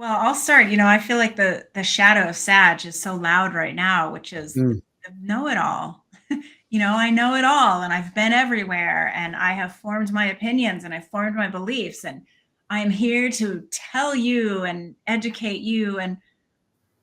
Well, I'll start. I feel like the shadow of Sag is so loud right now, which is Mm, the know-it-all. I know it all and I've been everywhere and I have formed my opinions and I've formed my beliefs and I am here to tell you and educate you. And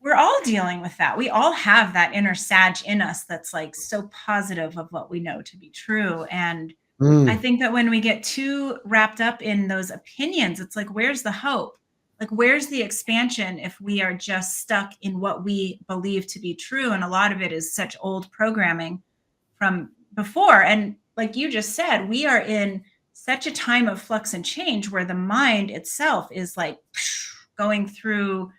we're all dealing with that. We all have that inner Sag in us that's like so positive of what we know to be true. And I mm, think that when we get too wrapped up in those opinions, it's like, where's the hope? Like, where's the expansion if we are just stuck in what we believe to be true? And a lot of it is such old programming from before. And like you just said, we are in such a time of flux and change where the mind itself is like going through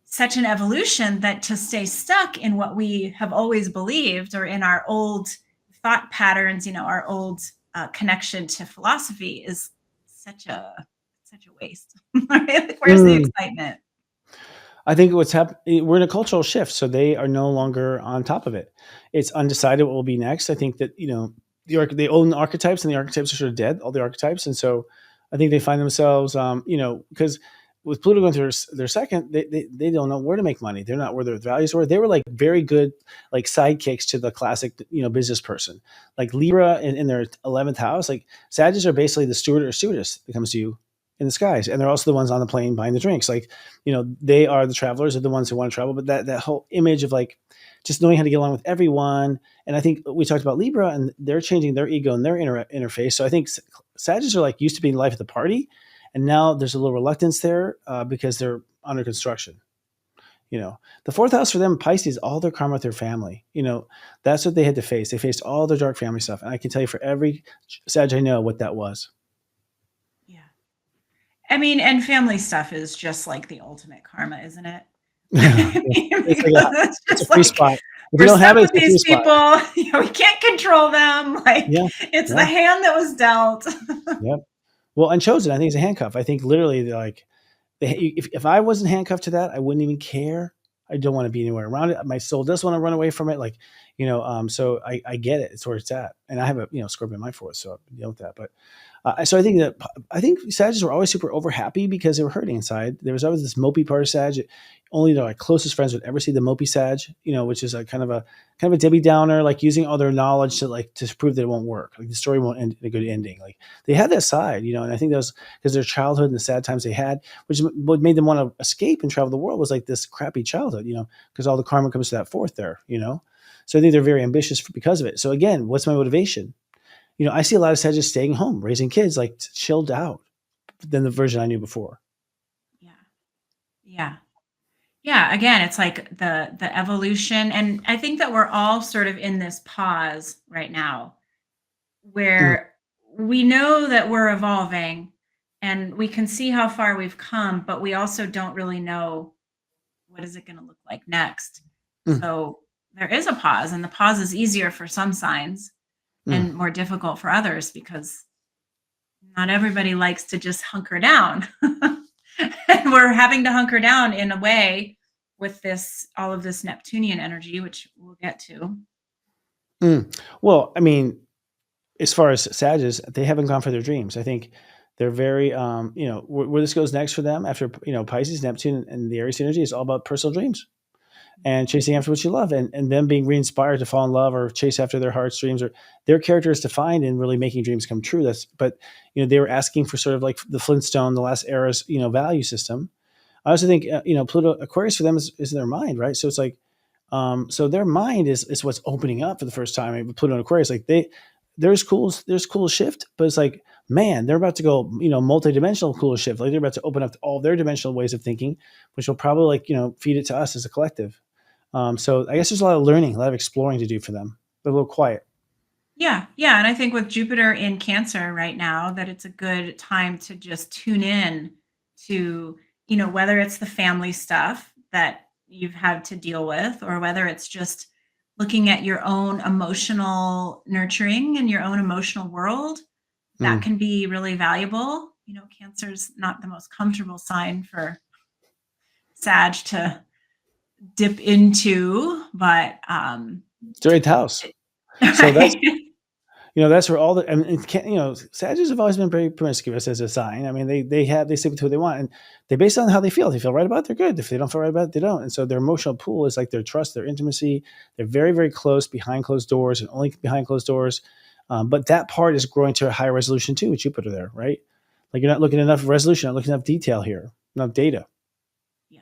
such an evolution that to stay stuck in what we have always believed or in our old thought patterns, our old connection to philosophy is such a waste. Right? Where's the mm. excitement? I think what's happening, we're in a cultural shift, so they are no longer on top of it. It's undecided what will be next. I think that they own the archetypes, and the archetypes are sort of dead, all the archetypes, and so I think they find themselves, because with Pluto going through their second, they don't know where to make money. They're not where their values were. They were like very good, like sidekicks to the classic, business person, like Libra in their 11th house. Like Sagittarius are basically the steward or stewardess that comes to you in the skies, and they're also the ones on the plane buying the drinks. Like they are the travelers, are the ones who want to travel. But that whole image of like just knowing how to get along with everyone. And I think we talked about Libra, and they're changing their ego and their interface. So I think Sagittarius are like used to being life at the party, and now there's a little reluctance there because they're under construction. The fourth house for them, Pisces, all their karma with their family. That's what they had to face. They faced all their dark family stuff, and I can tell you for every Sag I know what that was. Yeah. I mean, and family stuff is just like the ultimate karma, isn't it? Yeah, it's like Because it's it's a just free like spot. If you we're don't have stuck it, with it's a free these spot. people. We can't control them. Like Yeah, it's the yeah, hand that was dealt. yeah. Well, Unchosen, I think, is a handcuff. I think literally, like, if I wasn't handcuffed to that, I wouldn't even care. I don't want to be anywhere around it. My soul does want to run away from it. Like, so I get it. It's where it's at. And I have a, Scorpio in my fourth, so I deal with that. But so I think Sagittarius were always super over happy because they were hurting inside. There was always this mopey part of Sag. Only their like closest friends would ever see the mopey Sag, which is a kind of a Debbie Downer, like using all their knowledge to prove that it won't work. Like the story won't end in a good ending. Like they had that side, and I think that was because their childhood and the sad times they had, which what made them want to escape and travel the world was like this crappy childhood, because all the karma comes to that fourth there. So I think they're very ambitious because of it. So again, what's my motivation? I see a lot of Sagittarius staying home, raising kids, like chilled out than the version I knew before. Yeah. Yeah. Yeah, again, it's like the evolution and I think that we're all sort of in this pause right now Mm, where we know that we're evolving and we can see how far we've come, but we also don't really know what is it going to look like next. mm, So there is a pause and the pause is easier for some signs mm. and more difficult for others because not everybody likes to just hunker down. And we're having to hunker down in a way with this all of this Neptunian energy, which we'll get to. Mm. Well, I mean, as far as Sages, they haven't gone for their dreams. I think they're very, where this goes next for them after, Pisces, Neptune, and the Aries energy is all about personal dreams and chasing after what you love, and them being re-inspired to fall in love or chase after their heart's dreams, or their character is defined in really making dreams come true. But they were asking for sort of like the Flintstone, the last era's, value system. I also think, Pluto Aquarius for them is their mind, right? So it's like, so their mind is what's opening up for the first time. I mean, Pluto and Aquarius, like there's cool shift, but it's like, man, they're about to go, multi-dimensional cool shift. Like they're about to open up all their dimensional ways of thinking, which will probably like, feed it to us as a collective. So I guess there's a lot of learning, a lot of exploring to do for them, but a little quiet. Yeah, yeah, and I think with Jupiter in Cancer right now, that it's a good time to just tune in to, whether it's the family stuff that you've had to deal with, or whether it's just looking at your own emotional nurturing and your own emotional world, that Mm. can be really valuable. Cancer's not the most comfortable sign for Sag to dip into, but It's their eighth house. So that's, right. that's where all the, I mean, Sagittarius have always been very promiscuous as a sign. I mean, they stick with who they want, and they base it on how they feel. If they feel right about it, they're good. If they don't feel right about it, they don't. And so their emotional pool is like their trust, their intimacy. They're very, very close behind closed doors and only behind closed doors. But that part is growing to a higher resolution too with Jupiter there, right? Like you're not looking at enough resolution, not looking at enough detail here, enough data. Yeah.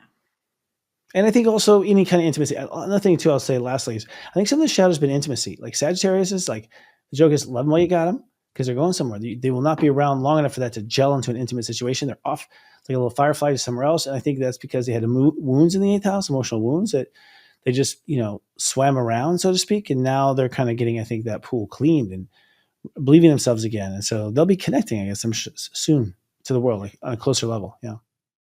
And I think also any kind of intimacy. Another thing too, I'll say lastly is I think some of the shadows have been intimacy. Like Sagittarius is like, the joke is love them while you got them because they're going somewhere. They will not be around long enough for that to gel into an intimate situation. They're off like a little firefly to somewhere else. And I think that's because they had wounds in the eighth house, emotional wounds that they just, swam around, so to speak. And now they're kind of getting, I think, that pool cleaned and believing themselves again. And so they'll be connecting, I guess, soon to the world, like on a closer level. Yeah.